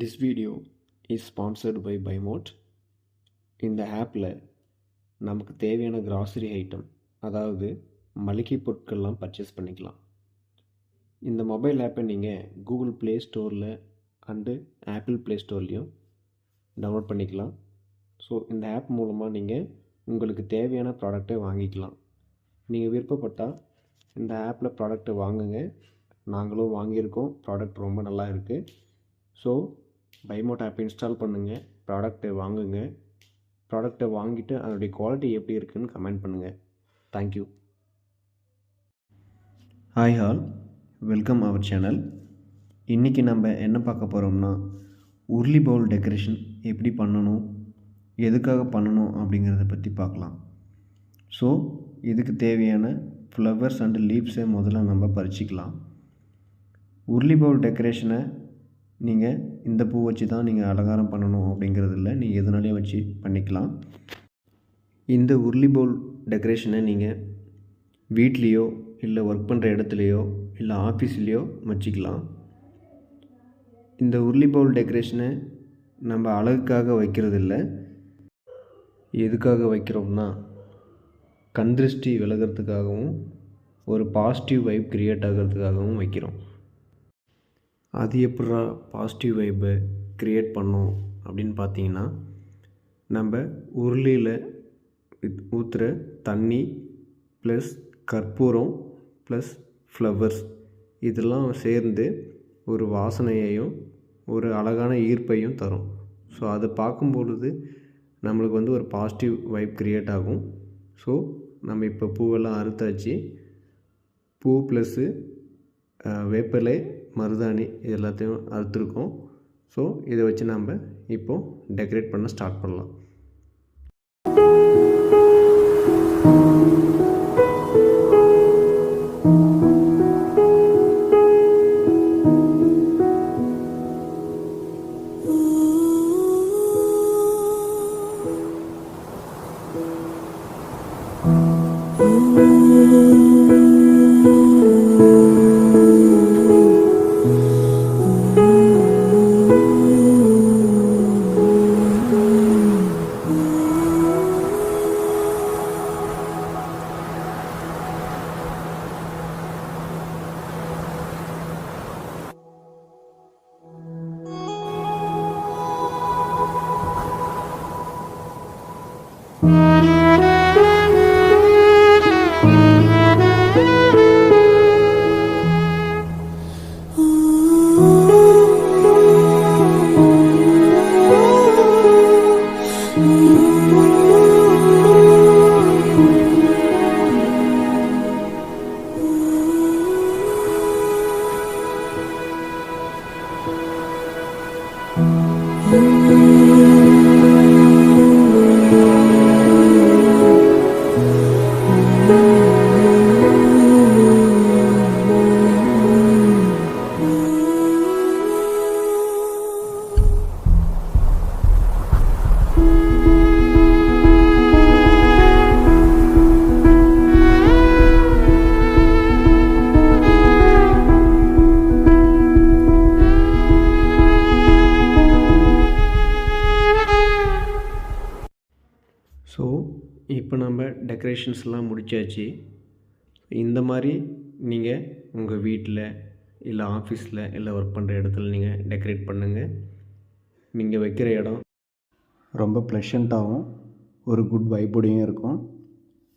This video is sponsored by Buymote. இந்த ஆப்பில் நமக்கு தேவையான கிராசரி ஐட்டம், அதாவது மளிகை பொருட்கள்லாம் பர்ச்சேஸ் பண்ணிக்கலாம். இந்த மொபைல் ஆப்பை நீங்கள் கூகுள் ப்ளே ஸ்டோரில் அண்டு ஆப்பிள் ப்ளே ஸ்டோர்லேயும் டவுன்லோட் பண்ணிக்கலாம். ஸோ இந்த ஆப் மூலமாக நீங்கள் உங்களுக்கு தேவையான ப்ராடக்டை வாங்கிக்கலாம். நீங்கள் விருப்பப்பட்டால் இந்த ஆப்பில் ப்ராடக்டை வாங்குங்க. நாங்களும் வாங்கியிருக்கோம். ப்ராடக்ட் ரொம்ப நல்லா இருக்குது. ஸோ பைமோட் ஆப் இன்ஸ்டால் பண்ணுங்கள், ப்ராடக்ட்டை வாங்குங்க. ப்ராடக்ட்டை வாங்கிட்டு அதனுடைய குவாலிட்டி எப்படி இருக்குதுன்னு கமெண்ட் பண்ணுங்கள். Thank you. Hi all, welcome our channel. இன்றைக்கி நம்ம என்ன பார்க்க போகிறோம்னா, உருளி பவுல் டெக்கரேஷன் எப்படி பண்ணணும், எதுக்காக பண்ணணும் அப்படிங்கிறத பற்றி பார்க்கலாம். ஸோ இதுக்கு தேவையான ஃப்ளவர்ஸ் அண்டு லீவ்ஸை முதல்ல நம்ம பறிச்சிக்கலாம். உருளி பவுல் டெக்கரேஷனை நீங்கள் இந்த பூ வச்சு தான் நீங்கள் அலங்காரம் பண்ணணும் அப்படிங்கிறது இல்லை, நீங்கள் எதுனாலையும் வச்சு பண்ணிக்கலாம். இந்த உருளி பவுல் டெக்கரேஷனை நீங்கள் வீட்லேயோ இல்லை ஒர்க் பண்ணுற இடத்துலையோ இல்லை ஆஃபீஸ்லேயோ வச்சுக்கலாம். இந்த உருளி பவுல் டெக்கரேஷனை நம்ம அழகுக்காக வைக்கிறது இல்லை. எதுக்காக வைக்கிறோம்னா, கண்திருஷ்டி விலகிறதுக்காகவும் ஒரு பாசிட்டிவ் வைப் க்ரியேட் ஆகிறதுக்காகவும் வைக்கிறோம். அது எப்படா பாசிட்டிவ் வைப்பை க்ரியேட் பண்ணோம் அப்படின்னு பார்த்தீங்கன்னா, நம்ம உருளியில் ஊற்றுற தண்ணி ப்ளஸ் கற்பூரம் ப்ளஸ் ஃப்ளவர்ஸ் இதெல்லாம் சேர்ந்து ஒரு வாசனையையும் ஒரு அழகான ஈர்ப்பையும் தரும். ஸோ அதை பார்க்கும்பொழுது நம்மளுக்கு ஒரு பாசிட்டிவ் வைப் க்ரியேட் ஆகும். ஸோ நம்ம இப்போ பூவெல்லாம் அறுத்தாச்சு. பூ ப்ளஸ்ஸு வேப்பிலை, மருதாணி இது எல்லாத்தையும் அறுத்துருக்கோம். ஸோ இதை வச்சு நம்ம இப்போது டெக்கரேட் பண்ண ஸ்டார்ட் பண்ணலாம். ஸோ இப்போ நம்ம டெக்கரேஷன்ஸ்லாம் முடித்தாச்சு. இந்த மாதிரி நீங்கள் உங்கள் வீட்டில் இல்லை ஆஃபீஸில் இல்லை ஒர்க் பண்ணுற இடத்துல நீங்கள் டெக்கரேட் பண்ணுங்கள். நீங்கள் வைக்கிற இடம் ரொம்ப ப்ளஷண்ட்டாகவும் ஒரு குட் வைப்போடையும் இருக்கும்.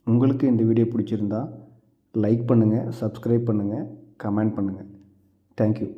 உங்களுக்கு இந்த வீடியோ பிடிச்சிருந்தா லைக் பண்ணுங்கள், சப்ஸ்கிரைப் பண்ணுங்கள், கமெண்ட் பண்ணுங்கள். தேங்க்யூ.